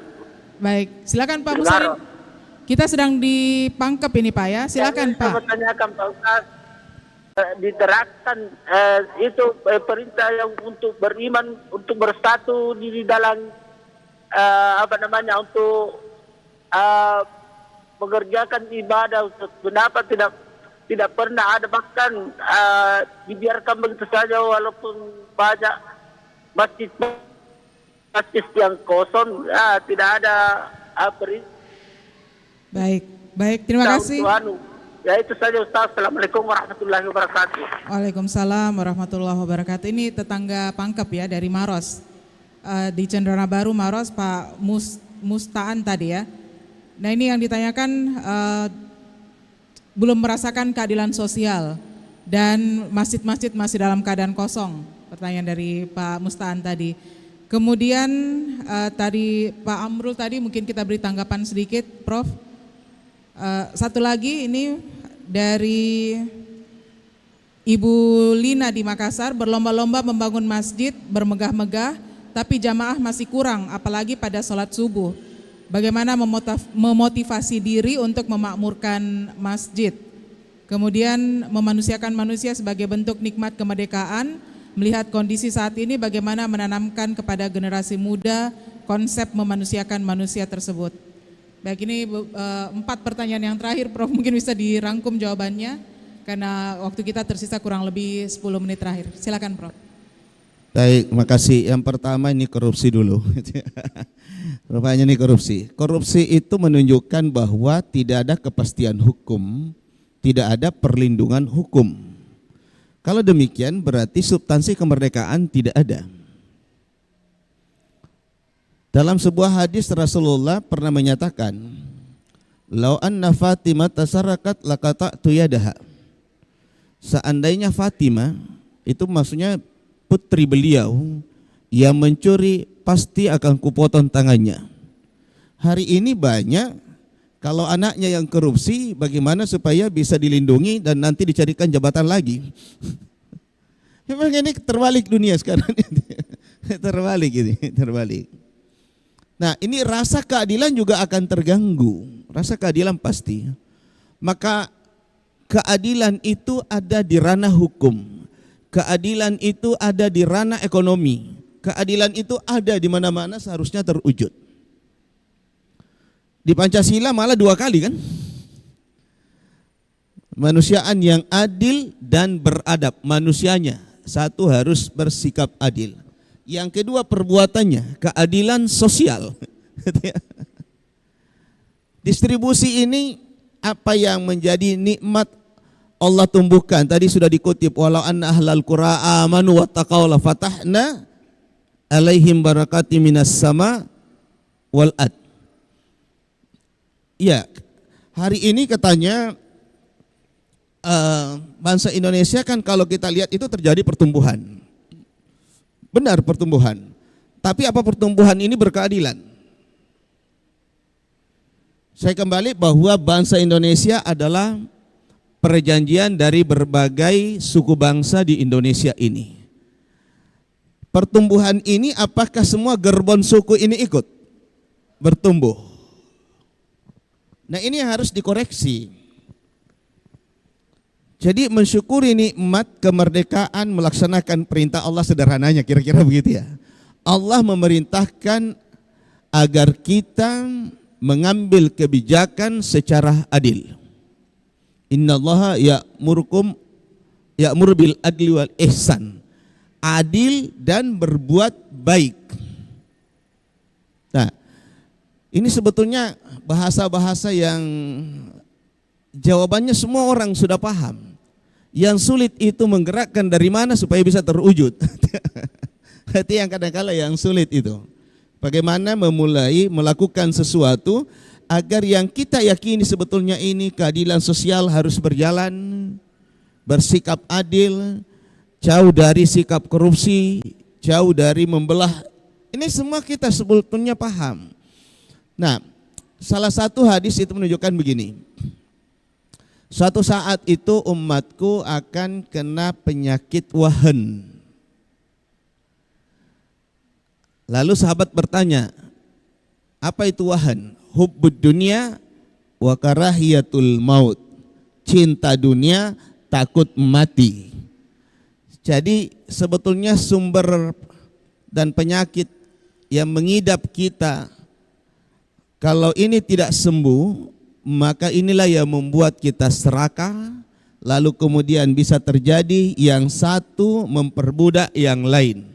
Speaker 1: Baik, silakan Pak Mustar. Kita sedang dipangkep ini Pak ya, silakan
Speaker 7: Yang saya
Speaker 1: Pak.
Speaker 7: bertanyakan Pak Ustaz, diterapkan itu perintah yang untuk beriman, untuk bersatu di dalam untuk mengerjakan ibadah. Kenapa tidak pernah ada, bahkan dibiarkan begitu saja walaupun banyak masjid yang kosong, tidak ada perintah.
Speaker 1: Baik, terima kasih.
Speaker 7: Ya itu saja Ustaz. Assalamualaikum warahmatullahi wabarakatuh.
Speaker 1: Waalaikumsalam warahmatullahi wabarakatuh. Ini tetangga Pangkep ya, dari Maros. Di Cendrana Baru Maros, Pak Mustaan tadi ya. Nah ini yang ditanyakan, belum merasakan keadilan sosial dan masjid-masjid masih dalam keadaan kosong. Pertanyaan dari Pak Mustaan tadi. Kemudian tadi Pak Amrul tadi mungkin kita beri tanggapan sedikit, Prof. Satu lagi ini dari Ibu Lina di Makassar, berlomba-lomba membangun masjid bermegah-megah, tapi jamaah masih kurang, apalagi pada sholat subuh. Bagaimana memotivasi diri untuk memakmurkan masjid, kemudian memanusiakan manusia sebagai bentuk nikmat kemerdekaan, melihat kondisi saat ini bagaimana menanamkan kepada generasi muda konsep memanusiakan manusia tersebut. Baik, ini 4 pertanyaan yang terakhir, Prof, mungkin bisa dirangkum jawabannya karena waktu kita tersisa kurang lebih 10 menit terakhir. Silakan Prof.
Speaker 3: Baik, makasih. Yang pertama ini korupsi dulu. Rupanya ini korupsi. Korupsi itu menunjukkan bahwa tidak ada kepastian hukum, tidak ada perlindungan hukum. Kalau demikian berarti substansi kemerdekaan tidak ada. Dalam sebuah hadis Rasulullah pernah menyatakan, "Lau anna Fatimah tasarakat laqata'tu yadaha." Seandainya Fatimah, itu maksudnya putri beliau, yang mencuri pasti akan kupotong tangannya. Hari ini banyak, kalau anaknya yang korupsi bagaimana supaya bisa dilindungi dan nanti dicarikan jabatan lagi. Memang ini terbalik dunia sekarang ini. Terbalik. Nah ini rasa keadilan juga akan terganggu, rasa keadilan pasti. Maka keadilan itu ada di ranah hukum. Keadilan itu ada di ranah ekonomi. Keadilan itu ada di mana-mana seharusnya terwujud. Di Pancasila malah 2 kali kan? Manusiaan yang adil dan beradab. Manusianya, satu harus bersikap adil. Yang kedua perbuatannya, keadilan sosial. Distribusi ini apa yang menjadi nikmat Allah tumbuhkan. Tadi sudah dikutip, walau anna ahlal qura amanu wattaqaw la fatahna alaihim barakati minas sama wal ad. Ya, hari ini katanya bangsa Indonesia kan kalau kita lihat itu terjadi pertumbuhan. Benar pertumbuhan. Tapi apa pertumbuhan ini berkeadilan? Saya kembali bahwa bangsa Indonesia adalah perjanjian dari berbagai suku bangsa di Indonesia ini. Pertumbuhan ini apakah semua gerbong suku ini ikut bertumbuh? Nah ini yang harus dikoreksi. Jadi mensyukuri nikmat kemerdekaan, melaksanakan perintah Allah sederhananya, kira-kira begitu ya. Allah memerintahkan agar kita mengambil kebijakan secara adil. Innallaha ya'muru bil adli wal ihsan. Adil dan berbuat baik. Nah, ini sebetulnya bahasa-bahasa yang jawabannya semua orang sudah paham. Yang sulit itu menggerakkan dari mana supaya bisa terwujud. Itu yang kadang-kala yang sulit itu. Bagaimana melakukan sesuatu agar yang kita yakini sebetulnya ini keadilan sosial harus berjalan, bersikap adil, jauh dari sikap korupsi, jauh dari membelah. Ini semua kita sebetulnya paham. Nah, salah satu hadis itu menunjukkan begini. Suatu saat itu umatku akan kena penyakit wahan. Lalu sahabat bertanya, apa itu wahan? Hubbud dunia wa karahiyatul maut. Cinta dunia, takut mati. Jadi sebetulnya sumber dan penyakit yang mengidap kita, kalau ini tidak sembuh, maka inilah yang membuat kita serakah, lalu kemudian bisa terjadi yang satu memperbudak yang lain,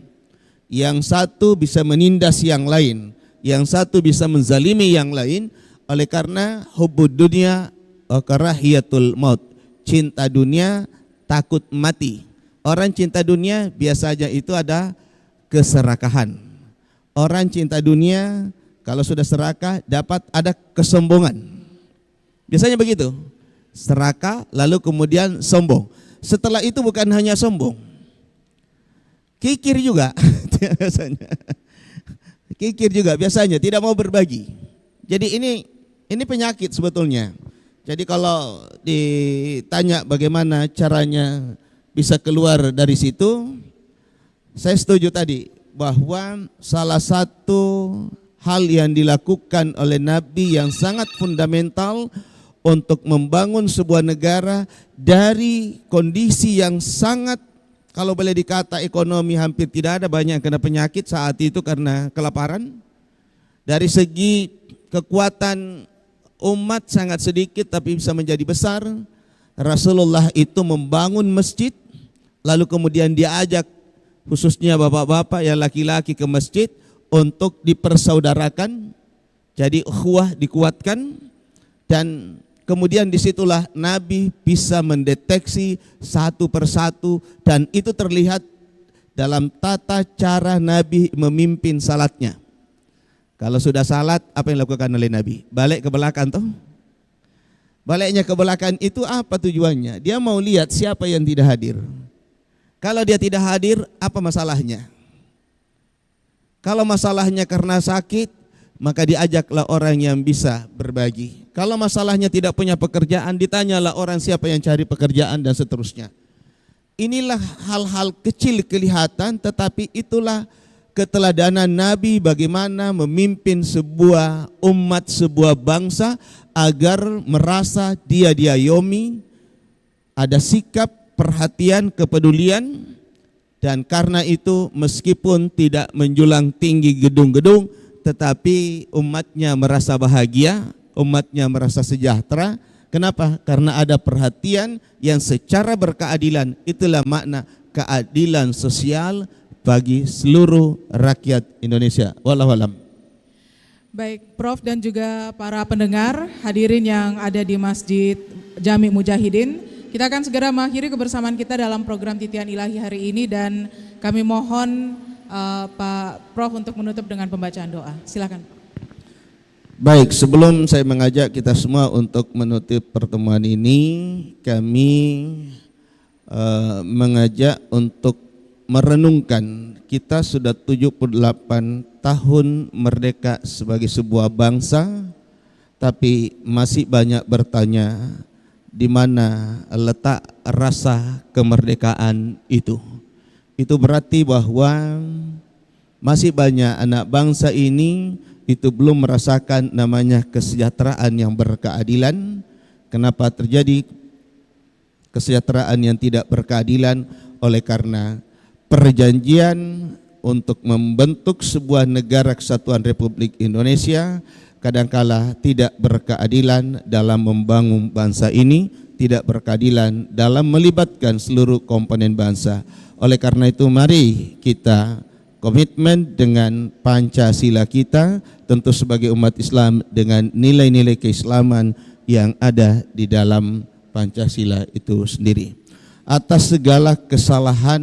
Speaker 3: yang satu bisa menindas yang lain, yang satu bisa menzalimi yang lain, oleh karena hubbud dunia wa karahiyatul maut, cinta dunia, takut mati. Orang cinta dunia biasanya itu ada keserakahan. Orang cinta dunia kalau sudah serakah dapat ada kesombongan. Biasanya begitu. Serakah lalu kemudian sombong. Setelah itu bukan hanya sombong, kikir juga biasanya. Kikir juga biasanya, tidak mau berbagi. Jadi ini penyakit sebetulnya. Jadi kalau ditanya bagaimana caranya bisa keluar dari situ, saya setuju tadi bahwa salah satu hal yang dilakukan oleh Nabi yang sangat fundamental untuk membangun sebuah negara dari kondisi yang sangat, kalau boleh dikata ekonomi hampir tidak ada, banyak yang kena penyakit saat itu karena kelaparan. Dari segi kekuatan umat sangat sedikit tapi bisa menjadi besar. Rasulullah itu membangun masjid, lalu kemudian diajak khususnya bapak-bapak yang laki-laki ke masjid untuk dipersaudarakan, jadi ukhuwah dikuatkan, dan kemudian disitulah Nabi bisa mendeteksi satu persatu, dan itu terlihat dalam tata cara Nabi memimpin salatnya. Kalau sudah salat, apa yang dilakukan oleh Nabi? Balik ke belakang toh? Baliknya ke belakang itu apa tujuannya? Dia mau lihat siapa yang tidak hadir. Kalau dia tidak hadir, apa masalahnya? Kalau masalahnya karena sakit, maka diajaklah orang yang bisa berbagi. Kalau masalahnya tidak punya pekerjaan, ditanyalah orang siapa yang cari pekerjaan dan seterusnya. Inilah hal-hal kecil kelihatan, tetapi itulah keteladanan Nabi bagaimana memimpin sebuah umat, sebuah bangsa agar merasa dia diayomi, ada sikap perhatian, kepedulian, dan karena itu meskipun tidak menjulang tinggi gedung-gedung, tetapi umatnya merasa bahagia, umatnya merasa sejahtera. Kenapa? Karena ada perhatian yang secara berkeadilan. Itulah makna keadilan sosial bagi seluruh rakyat Indonesia. Wallahu a'lam.
Speaker 1: Baik, Prof dan juga para pendengar hadirin yang ada di Masjid Jami Mujahidin, kita akan segera mengakhiri kebersamaan kita dalam program Titian Ilahi hari ini, dan kami mohon Pak Prof untuk menutup dengan pembacaan doa. Silakan.
Speaker 3: Baik, sebelum saya mengajak kita semua untuk menutup pertemuan ini, kami mengajak untuk merenungkan kita sudah 78 tahun merdeka sebagai sebuah bangsa, tapi masih banyak bertanya di mana letak rasa kemerdekaan itu. Itu berarti bahwa masih banyak anak bangsa ini itu belum merasakan namanya kesejahteraan yang berkeadilan. Kenapa terjadi kesejahteraan yang tidak berkeadilan? Oleh karena perjanjian untuk membentuk sebuah negara kesatuan Republik Indonesia kadangkala tidak berkeadilan dalam membangun bangsa ini, tidak berkeadilan dalam melibatkan seluruh komponen bangsa. Oleh karena itu mari kita komitmen dengan Pancasila kita, tentu sebagai umat Islam dengan nilai-nilai keislaman yang ada di dalam Pancasila itu sendiri. Atas segala kesalahan,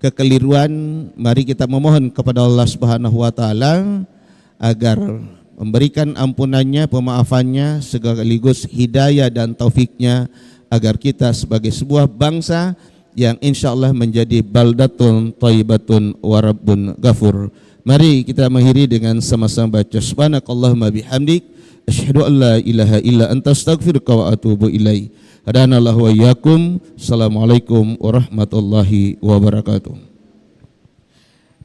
Speaker 3: kekeliruan, mari kita memohon kepada Allah Subhanahu wa taala agar memberikan ampunannya, pemaafannya, sekaligus hidayah dan taufiknya agar kita sebagai sebuah bangsa yang insya Allah menjadi baldatun thayyibatun wa rabbun ghafur. Mari kita mengakhiri dengan sama-sama baca subhanakallahumma bihamdik asyhadu an la ilaha illa anta astaghfiruka wa atubu ilaik. Hadanallahu wa iyyakum. Assalamualaikum warahmatullahi wabarakatuh.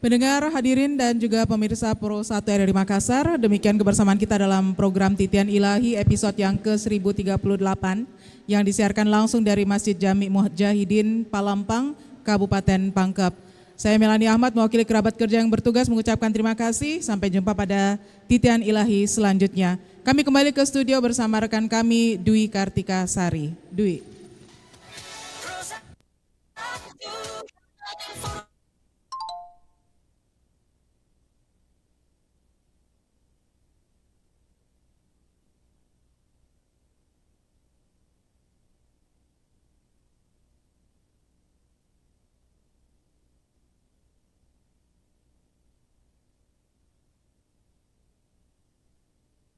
Speaker 1: Pendengar, hadirin dan juga pemirsa Pro 1 RRI Makassar, demikian kebersamaan kita dalam program Titian Ilahi episode yang ke-1038 yang disiarkan langsung dari Masjid Jami Mujahidin Palampang, Kabupaten Pangkep. Saya Melani Ahmad mewakili kerabat kerja yang bertugas mengucapkan terima kasih. Sampai jumpa pada Titian Ilahi selanjutnya. Kami kembali ke studio bersama rekan kami Dwi Kartika Sari. Dwi.